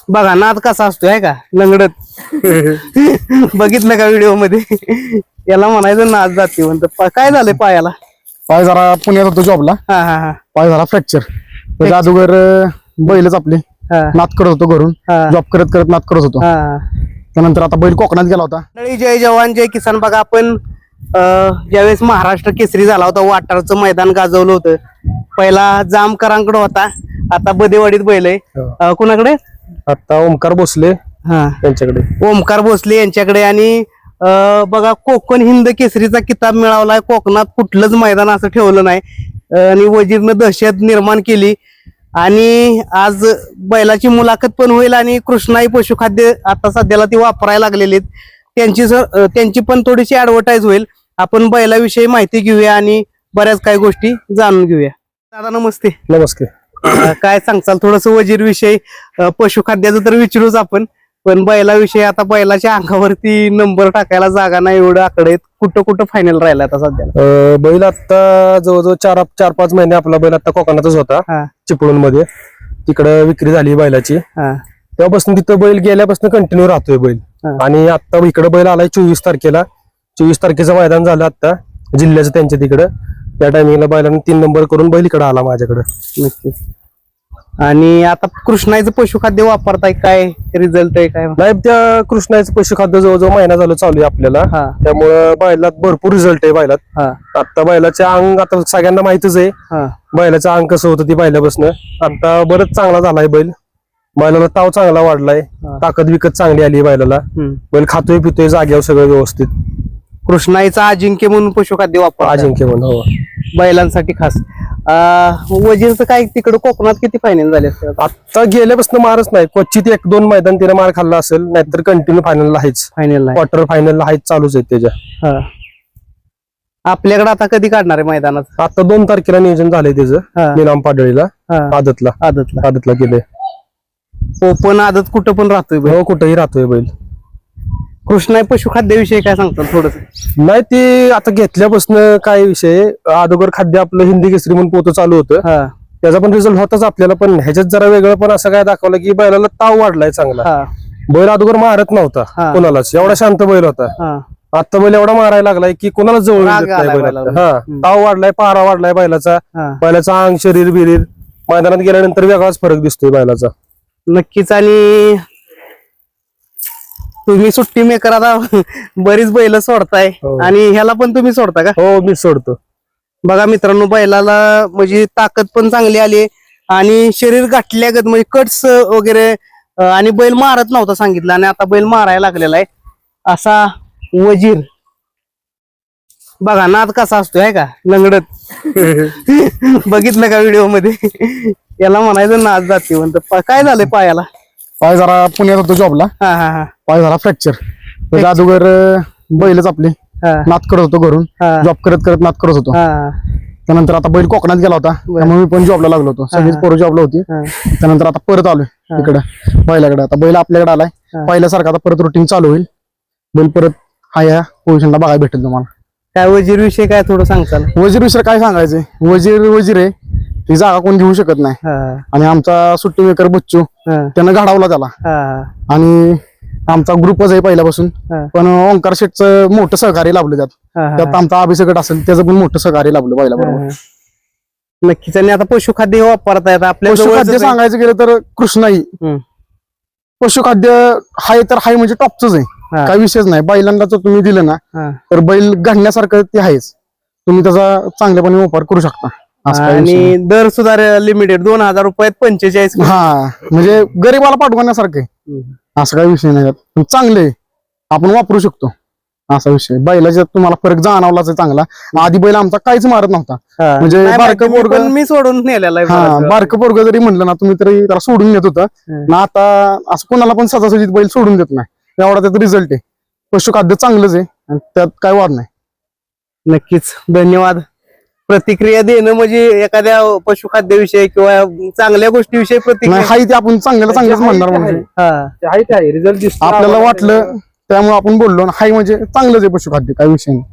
बघा नाद कसा असतोय आहे का लंगडत बघितलं का व्हिडिओ मध्ये याला म्हणायचं नाद जाते म्हणतो काय झालंय पायाला पाय जरा पुण्यात होतो जॉबला हा हा हा पाय जरा फ्रॅक्चर त्याच्या अगोदर बैलच आपले नात करत होतो घरून जॉब करत करत नात करत होतो त्यानंतर आता बैल कोकणात गेला होता. जय जवान जय किसान. बघा आपण ज्यावेळेस महाराष्ट्र केसरी झाला होता वाटारचं मैदान गाजवलं होतं. पहिला जामकरांकडे होता आता बदेवाडीत बैल आहे कुणाकडे आता ओमकार भोसले त्यांच्याकडे ओमकार भोसले यांच्याकडे. आणि बघा कोकण हिंद केसरीचा किताब मिळवलाय. कोकणात कुठलंच मैदान असं ठेवलं नाही आणि वजीरनं दहशत निर्माण केली. आणि आज बैलाची मुलाखत पण होईल आणि कृष्णाई पशुखाद्य आता सध्याला ती वापरायला लागलेली आहेत त्यांची पण थोडीशी ऍडव्हर्टाईज होईल. आपण बैलाविषयी माहिती घेऊया आणि बऱ्याच काही गोष्टी जाणून घेऊया. दादा नमस्ते. नमस्कार. काय सांगचाल थोडस वजीर विषयी पशुखाद्याचं तर विचारूच आपण पण बैलाविषयी आता बैलाच्या अंगावरती नंबर टाकायला जागा नाही एवढं आकडे कुठं कुठं फायनल राहिला आता सध्या बैल आता जवळजवळ 4-5 महिने आपला बैल आता कोकणातच होता चिपळूण मध्ये तिकडे विक्री झाली बैलाची. तेव्हापासून तिथं बैल गेल्यापासून कंटिन्यू राहतोय बैल. आणि आता इकडे बैल आलाय 24 तारखेला. 24 तारखेचं मैदान झालं आता जिल्ह्याचं त्यांच्या तिकडं. त्या टायमिंगला बैलाने 3 नंबर करून बैल इकडे आला माझ्याकडे. नक्कीच. आणि आता कृष्णाईचं पशुखाद्य वापरताय काय रिझल्ट आहे काय नाही त्या कृष्णाचं पशुखाद्य जवळजवळ महिना झालं चालू आहे आपल्याला. त्यामुळे बैलात भरपूर रिझल्ट आहे बैलात. आता बैलाचे अंग आता सगळ्यांना माहितच आहे बैलाचं अंग कसं होतं ती बैलापासून आता बरंच चांगला झालाय बैल. बैलाला ताव चांगला वाढलाय ताकद विकत चांगली आली बैलाला. बैल खातोय पितोय जाग्यावर सगळं व्यवस्थित. कृष्णाईचा अजिंक्य म्हणून पशुखाद्य वापर अजिंक्य म्हणून बैलांसाठी खास. वजीरचं काय तिकडे कोकणात किती फायनल झाले आता गेल्यापासून मारच नाही क्वचित 1-2 मैदान तिने मार खाल्ला असेल नाहीतर कंटिन्यू फायनलला आहेच. क्वार्टर फायनलला आहेच चालूच आहे त्याच्या. आपल्याकडे आता कधी काढणार आहे मैदानात. आता 2 तारखेला नियोजन झालंय त्याचं निलाम पाडळीला आदतला केलंय. ओपन आदत कुठं पण राहतोय कुठेही राहतोय बैल. कृष्णाई पशुखाद्याविषयी काय सांगतात थोडस. नाही ते आता घेतल्यापासून काय विषय अगोदर खाद्य आपलं हिंदी केसरी म्हणून पोतं चालू होतं त्याचा पण रिझल्ट होताच आपल्याला. पण ह्याच्यात जरा वेगळं पण असं काय दाखवलं की बैलाला ताव वाढलाय चांगला. बैल अगोदर मारत नव्हता कोणालाच एवढा शांत बैल होता. आता बैल एवढा मारायला लागलाय की कोणाला जवळ ताव वाढलाय पारा वाढलाय बैलाचा. बैलाचा अंग शरीर बिरीर मैदानात गेल्यानंतर वेगळाच फरक दिसतोय बैलाचा. नक्कीच. आणि तुम्ही सुट्टी मेकर आता बरीच बैल सोडताय आणि ह्याला पण तुम्ही सोडता का. हो मी सोडतो. बघा मित्रांनो बैलाला म्हणजे ताकद पण चांगली आली आणि शरीर गाठल्यागत म्हणजे कट्स वगैरे आणि बैल मारत नव्हता सांगितलं आणि आता बैल मारायला लागलेला आहे असा वजीर. बघा नाद कसा असतोय आहे का लंगडत बघितलं का व्हिडिओ मध्ये याला म्हणायचं नाद जाते म्हणतो काय झालंय पायाला. पाय जरा पुण्यात होतो जॉबला पाय जरा फ्रॅक्चर त्याच्या अगोदर बैलच आपले नात करत होतो घरून जॉब करत करत नात करत होतो. त्यानंतर आता बैल कोकणात गेला होता त्यामुळे मी पण जॉबला लागलो होतो. सगळीच पोरं जॉबला होती. त्यानंतर आता परत आलोय इकडे बैलाकडे. आता बैल आपल्याकडे आलाय पहिल्यासारखा आता परत रुटीन चालू होईल. बैल परत हा या पोझिशनला बघायला भेटेल तुम्हाला. काय वजीर विषयी काय थोडं सांगताल. वजीर विषय काय सांगायचंय वजीर आहे ही जागा कोण घेऊ शकत नाही. आणि आमचा सुट्टी मेकर बच्चू त्यानं घडवला त्याला आणि आमचा ग्रुपच आहे पहिल्यापासून. पण ओंकार शेठचं मोठं सहकार्य लाभलं त्यात आमचा अभिषेक असेल त्याचं पण मोठं सहकार्य लाभलं पहिल्याबरोबर. नक्कीच. आणि आता पशुखाद्य वापरता येत आपल्या पशुखाद्य सांगायचं गेलं तर कृष्णाई पशुखाद्य हाय तर हाय म्हणजे टॉपच आहे. काही विषयच नाही. बैलांना जर तुम्ही दिलं ना तर बैल घडण्यासारखं ते आहेच. तुम्ही त्याचा चांगल्यापणे वापर करू शकता. आणि दर सुद्धा लिमिटेड 2000 रुपयात 45. म्हणजे गरीबाला पाठवण्यासारखं असं काही विषय नाही. पण चांगले आपण वापरू शकतो असा विषय. बैलाच्या तुम्हाला फरक जाणवलाच चांगला. आधी बैल आमचा काहीच मारत नव्हता. म्हणजे बारकं पोरग मी सोडून नेलेला आहे. बारकं पोरग जरी म्हणलं ना तुम्ही तरी त्याला सोडून नेत होता ना. आता असं कोणाला पण सजासजीत बैल सोडून देत नाही. एवढा त्याचा रिझल्ट आहे. पशुखाद्य चांगलंच आहे आणि त्यात काय वाद नाही. नक्कीच. धन्यवाद. प्रतिक्रिया देणं म्हणजे एखाद्या पशुखाद्याविषयी किंवा चांगल्या गोष्टीविषयी प्रतिक्रिया हाय ते आपण चांगलंच म्हणणार. म्हणजे रिझल्ट आपल्याला वाटलं त्यामुळे आपण बोललो हाय म्हणजे चांगलंच आहे पशुखाद्य काही विषय नाही.